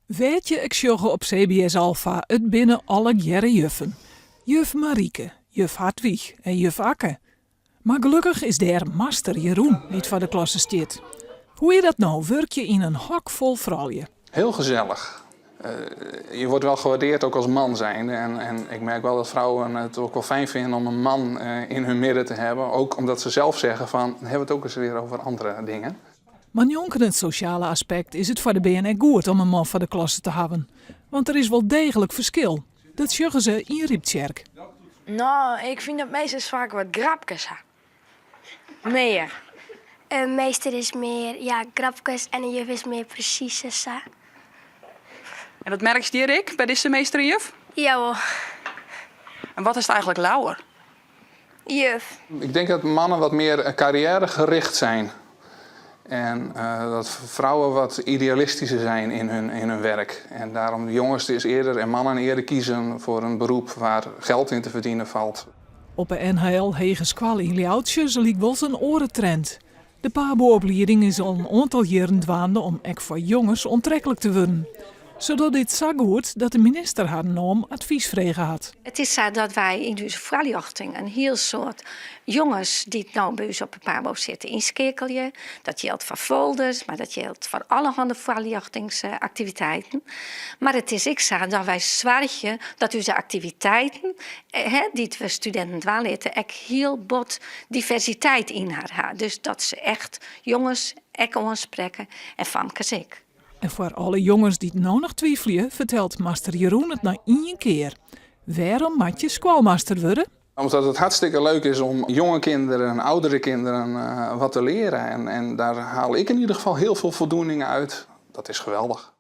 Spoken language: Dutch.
Weetje ik sjogge op CBS Alpha het binnen alle jere juffen. Juf Marieke, juf Hartwig en juf Akke. Maar gelukkig is daar master Jeroen niet van de klasse stiert. Hoe je dat nou, werk je in een hok vol vrouwen? Heel gezellig. Je wordt wel gewaardeerd ook als man zijn. En ik merk wel dat vrouwen het ook wel fijn vinden om een man in hun midden te hebben. Ook omdat ze zelf zeggen van, hebben we het ook eens weer over andere dingen. Maar jonker het sociale aspect is het voor de BNR goed om een man van de klasse te hebben. Want er is wel degelijk verschil. Dat zeggen ze in Rieptjerk. Nou, ik vind dat meestal vaak wat grapjes. Meer. Een meester is meer grapjes en een juf is meer precies. En dat merk je Rick, bij deze meester en juf? Jawel. En wat is het eigenlijk lauwer? Juf. Ik denk dat mannen wat meer carrièregericht zijn. En dat vrouwen wat idealistischer zijn in hun werk. En daarom jongens dus eerder en mannen eerder kiezen voor een beroep waar geld in te verdienen valt. Op de NHL Hegeskwal in Ljouwtje liep wel een orentrend. De PABO-opleiding is al een aantal jaren dwaande om ook voor jongens onttrekkelijk te worden. Zodat dit zo goed dat de minister haar norm advies vregen had. Het is zo dat wij in deze voorlichting een heel soort jongens die nou bij ons op de PABO zitten inschakelen. Dat geldt voor folders, maar dat geldt voor allerhande voorlichtingsactiviteiten. Maar het is ook zo dat wij zorgen dat onze activiteiten, die we studenten dwaalitten, ook heel bot diversiteit in haar hebben. Dus dat ze echt jongens ook aanspreken en famkes ook. En voor alle jongens die het nou nog twijfelen, vertelt master Jeroen het na één keer. Waarom moet je schoolmaster worden? Omdat het hartstikke leuk is om jonge kinderen en oudere kinderen wat te leren. En daar haal ik in ieder geval heel veel voldoening uit. Dat is geweldig.